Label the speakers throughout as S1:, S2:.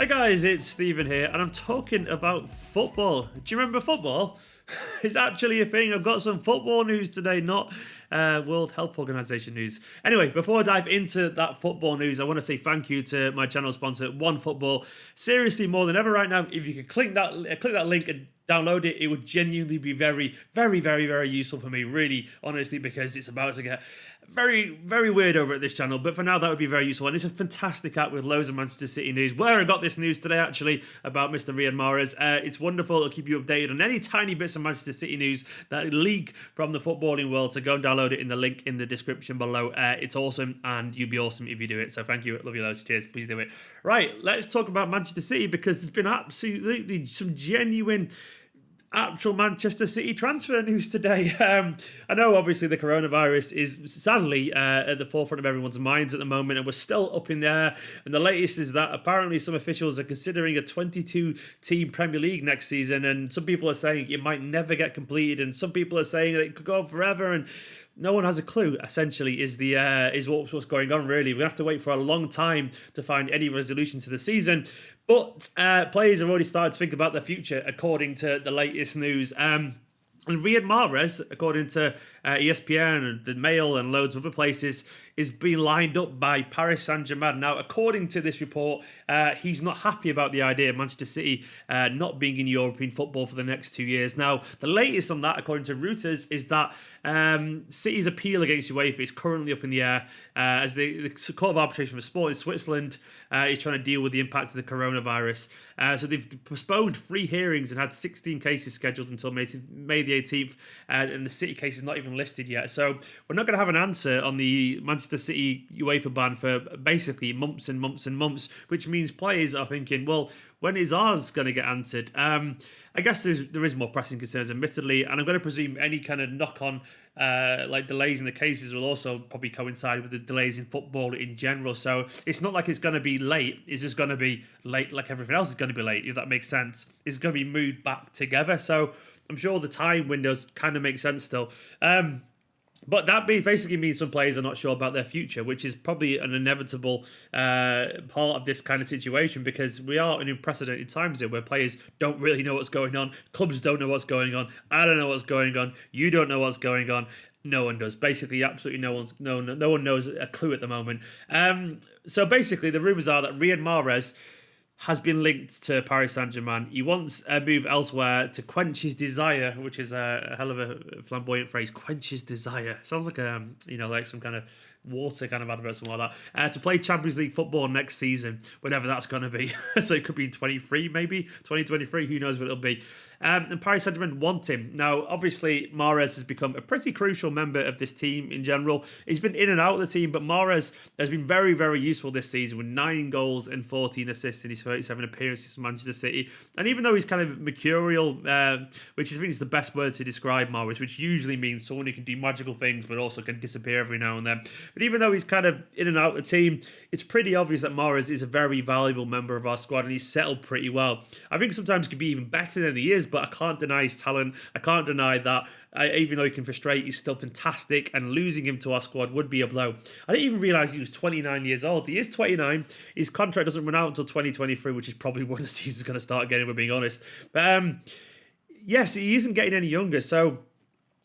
S1: Hey guys, it's Stephen here, and I'm talking about football. Do you remember football? It's actually a thing. I've got some football news today, not World Health Organization news. Anyway, before I dive into that football news, I want to say thank you to my channel sponsor, OneFootball. Seriously, more than ever right now, if you could click that link and download it, it would genuinely be very, very, very, very useful for me, really, honestly, because it's about to get very, very weird over at this channel. But for now, that would be very useful. And it's a fantastic app with loads of Manchester City news. Where I got this news today, actually, about Mr. Riyad Mahrez. It's wonderful. It'll keep you updated on any tiny bits of Manchester City news that leak from the footballing world. So go and download it in the link in the description below. It's awesome, and you'd be awesome if you do it. So thank you. Love you loads. Cheers. Please do it. Right, let's talk about Manchester City, because there's been absolutely some genuine actual Manchester City transfer news today. I know obviously the coronavirus is sadly at the forefront of everyone's minds at the moment, and we're still up in there. And the latest is that apparently some officials are considering a 22-team Premier League next season, and some people are saying it might never get completed, and some people are saying that it could go on forever, and no one has a clue, essentially, is what's going on, really. We're going to have to wait for a long time to find any resolution to the season. But players have already started to think about their future, according to the latest news. And Riyad Mahrez, according to ESPN and the Mail and loads of other places, is being lined up by Paris Saint-Germain. Now, according to this report, he's not happy about the idea of Manchester City not being in European football for the next 2 years. Now, the latest on that, according to Reuters, is that City's appeal against UEFA is currently up in the air, as the Court of Arbitration for Sport in Switzerland is trying to deal with the impact of the coronavirus. So they've postponed 3 hearings and had 16 cases scheduled until May the 18th, and the City case is not even listed yet. So we're not going to have an answer on the Manchester City UEFA ban for basically months and months and months, which means players are thinking, well, when is ours going to get answered? I guess there is more pressing concerns, admittedly, and I'm going to presume any kind of knock-on like delays in the cases will also probably coincide with the delays in football in general. So it's not like it's going to be late. It's just going to be late like everything else is going to be late, if that makes sense. It's going to be moved back together. So I'm sure the time windows kind of make sense still. But that basically means some players are not sure about their future, which is probably an inevitable part of this kind of situation, because we are in unprecedented times here where players don't really know what's going on. Clubs don't know what's going on. I don't know what's going on. You don't know what's going on. No one does. Basically, absolutely no one knows a clue at the moment. So basically, the rumours are that Riyad Mahrez has been linked to Paris Saint-Germain. He wants a move elsewhere to quench his desire, which is a hell of a flamboyant phrase. Quench his desire. Sounds like like some kind of water kind of advert, something like that. To play Champions League football next season, whenever that's going to be. So it could be in 23, maybe 2023. Who knows what it'll be. And Paris Saint-Germain want him. Now, obviously, Mahrez has become a pretty crucial member of this team in general. He's been in and out of the team, but Mahrez has been very, very useful this season with 9 goals and 14 assists in his 37 appearances for Manchester City. And even though he's kind of mercurial, which I think is the best word to describe Mahrez, which usually means someone who can do magical things but also can disappear every now and then. But even though he's kind of in and out of the team, it's pretty obvious that Mahrez is a very valuable member of our squad, and he's settled pretty well. I think sometimes he could be even better than he is, but I can't deny his talent. I can't deny that even though he can frustrate, he's still fantastic, and losing him to our squad would be a blow. I didn't even realise he was 29 years old. He is 29. His contract doesn't run out until 2023, which is probably when the season's going to start again, if we're being honest. But yes, he isn't getting any younger, so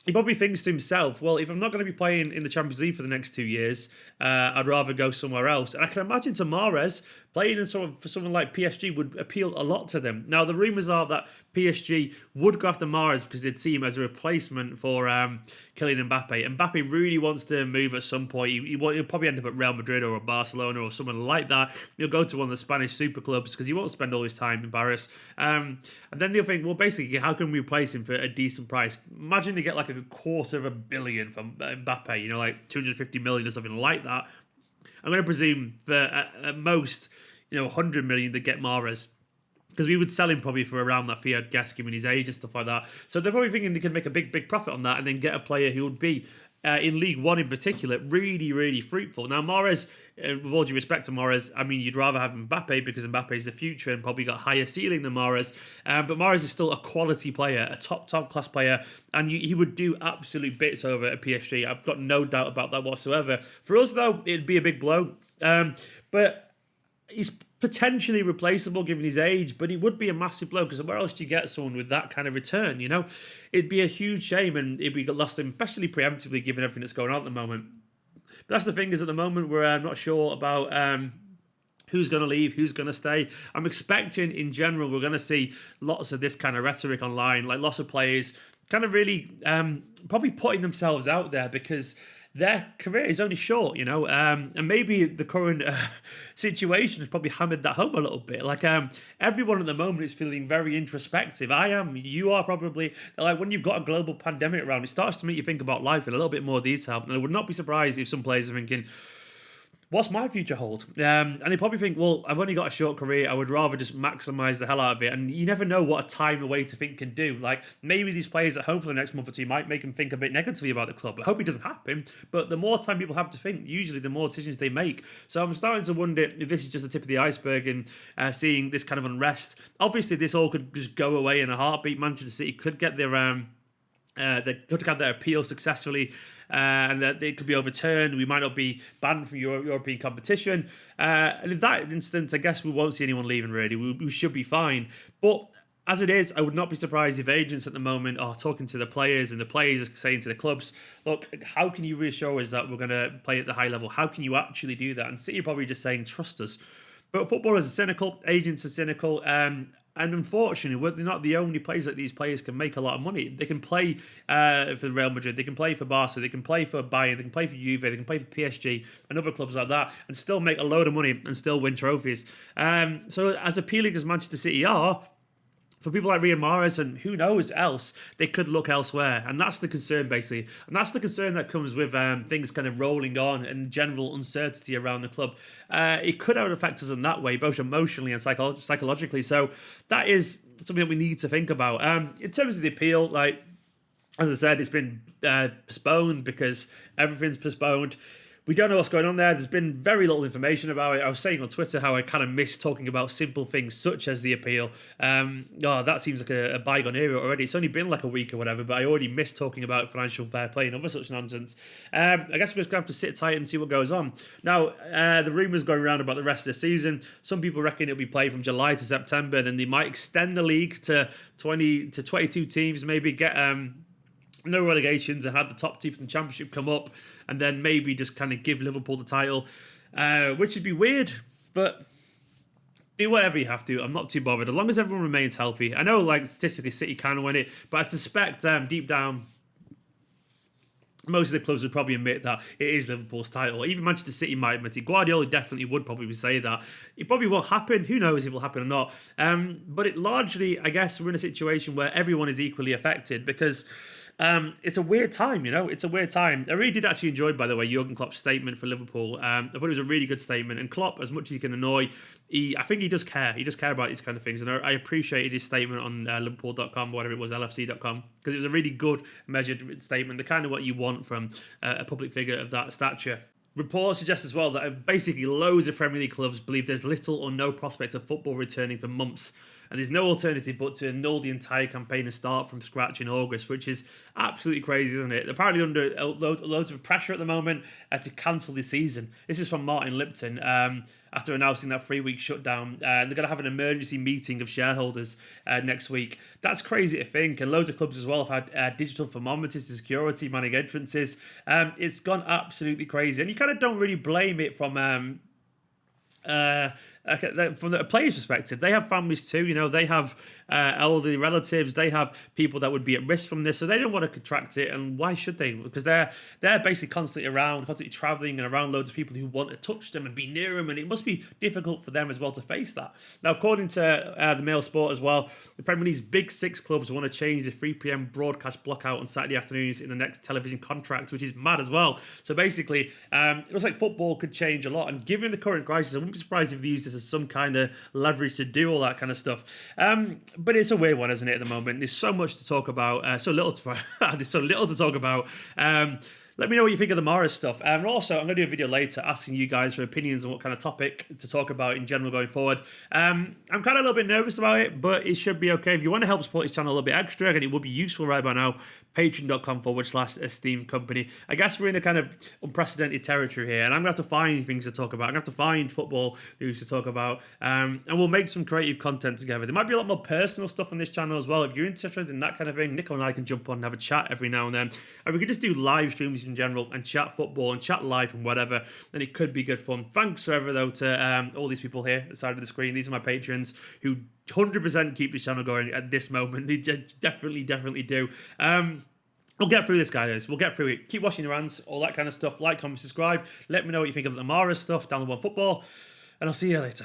S1: he probably thinks to himself, well, if I'm not going to be playing in the Champions League for the next 2 years, I'd rather go somewhere else. And I can imagine to Mahrez, playing for someone like PSG would appeal a lot to them. Now, the rumours are that PSG would go after Mahrez because they'd see him as a replacement for Kylian Mbappe. And Mbappe really wants to move at some point. He'll probably end up at Real Madrid or Barcelona or someone like that. He'll go to one of the Spanish super clubs because he won't spend all his time in Paris. And then they'll think, well, basically, how can we replace him for a decent price? Imagine they get like $250 million from Mbappe, like 250 million or something like that. I'm going to presume that at most, 100 million to get Mahrez, because we would sell him probably for around that fee, I'd guess, given his age and stuff like that. So they're probably thinking they could make a big profit on that and then get a player who would be, in League One in particular, really, really fruitful. Now, Mahrez, with all due respect to Mahrez, I mean, you'd rather have Mbappe because Mbappe is the future and probably got higher ceiling than Mahrez. But Mahrez is still a quality player, a top class player, and he would do absolute bits over at PSG. I've got no doubt about that whatsoever. For us, though, it'd be a big blow. But he's potentially replaceable given his age, but he would be a massive blow because where else do you get someone with that kind of return? It'd be a huge shame and it'd be lost, especially preemptively given everything that's going on at the moment. But that's the thing is at the moment we're not sure about who's going to leave, who's going to stay. I'm expecting in general we're going to see lots of this kind of rhetoric online, like lots of players kind of really probably putting themselves out there because their career is only short, and maybe the current situation has probably hammered that home a little bit. Like everyone at the moment is feeling very introspective. I am, you are probably. Like when you've got a global pandemic around, it starts to make you think about life in a little bit more detail. And I would not be surprised if some players are thinking, what's my future hold? And they probably think, well, I've only got a short career. I would rather just maximize the hell out of it. And you never know what a time away to think can do. Like maybe these players at home for the next month or two might make them think a bit negatively about the club. I hope it doesn't happen. But the more time people have to think, usually the more decisions they make. So I'm starting to wonder if this is just the tip of the iceberg and seeing this kind of unrest. Obviously, this all could just go away in a heartbeat. Manchester City could get their they could have their appeal successfully and that it could be overturned. We might not be banned from European competition. And in that instance, I guess we won't see anyone leaving really. We should be fine. But as it is, I would not be surprised if agents at the moment are talking to the players and the players are saying to the clubs, look, how can you reassure us that we're going to play at the high level? How can you actually do that? And City are probably just saying, trust us. But footballers are cynical, agents are cynical, and unfortunately, they're not the only place that these players can make a lot of money. They can play for Real Madrid, they can play for Barca, they can play for Bayern, they can play for Juve, they can play for PSG and other clubs like that and still make a load of money and still win trophies. So as appealing as Manchester City are, for people like Riyad Mahrez and who knows else, they could look elsewhere. And that's the concern, basically. And that's the concern that comes with things kind of rolling on and general uncertainty around the club. It could have effects us in that way, both emotionally and psychologically. So that is something that we need to think about. In terms of the appeal, like, as I said, it's been postponed because everything's postponed. We don't know what's going on there. There's been very little information about it. I was saying on Twitter how I kind of miss talking about simple things such as the appeal. That seems like a bygone era already. It's only been like a week or whatever, but I already missed talking about financial fair play and other such nonsense. I guess we're just going to have to sit tight and see what goes on. Now, the rumours going around about the rest of the season. Some people reckon it'll be played from July to September. Then they might extend the league to 20 to 22 teams, maybe get no relegations and have the top two from the Championship come up and then maybe just kind of give Liverpool the title, which would be weird, but do whatever you have to. I'm not too bothered as long as everyone remains healthy. I know, like, statistically City can win it, but I suspect deep down most of the clubs would probably admit that it is Liverpool's title. Even Manchester City might admit it. Guardiola definitely would probably say that. It probably won't happen. Who knows if it will happen or not. But it largely, I guess, we're in a situation where everyone is equally affected because it's a weird time, It's a weird time. I really did actually enjoy, by the way, Jurgen Klopp's statement for Liverpool. I thought it was a really good statement. And Klopp, as much as he can annoy, I think he does care. He does care about these kind of things. And I appreciated his statement on Liverpool.com, whatever it was, LFC.com, because it was a really good, measured statement, the kind of what you want from a public figure of that stature. Reports suggest as well that basically loads of Premier League clubs believe there's little or no prospect of football returning for months. And there's no alternative but to annul the entire campaign and start from scratch in August, which is absolutely crazy, isn't it? They're apparently under loads of pressure at the moment to cancel the season. This is from Martin Lipton. After announcing that 3-week shutdown, they're going to have an emergency meeting of shareholders next week. That's crazy to think. And loads of clubs as well have had digital thermometers to security, manning entrances. It's gone absolutely crazy. And you kind of don't really blame it from the player's perspective. They have families too, they have elderly relatives, they have people that would be at risk from this, so they don't want to contract it. And why should they? Because they're basically constantly traveling and around loads of people who want to touch them and be near them, and it must be difficult for them as well to face that. Now, according to the Mail Sport as well, the Premier League's big 6 clubs want to change the 3 p.m. broadcast blockout on Saturday afternoons in the next television contract, which is mad as well. So basically, it looks like football could change a lot, and given the current crisis, I wouldn't be surprised if they use this as some kind of leverage to do all that kind of stuff. But it's a weird one, isn't it, at the moment? There's so much to talk about, there's so little to talk about. Let me know what you think of the Mahrez stuff. And also, I'm going to do a video later asking you guys for opinions on what kind of topic to talk about in general going forward. I'm kind of a little bit nervous about it, but it should be okay. If you want to help support this channel a little bit extra, again, it will be useful right by now, patreon.com/Esteemed Kompany. I guess we're in a kind of unprecedented territory here, and I'm going to have to find things to talk about. I'm going to have to find football news to talk about, and we'll make some creative content together. There might be a lot more personal stuff on this channel as well. If you're interested in that kind of thing, Nico and I can jump on and have a chat every now and then. And we could just do live streams in general and chat football and chat live and whatever, and it could be good fun. Thanks forever though to all these people here at the side of the screen. These are my patrons who 100% keep this channel going at this moment. They definitely do. We'll get through this, guys. We'll get through it. Keep washing your hands, all that kind of stuff. Like, comment, subscribe. Let me know what you think of the Mahrez stuff down the One Football, and I'll see you later.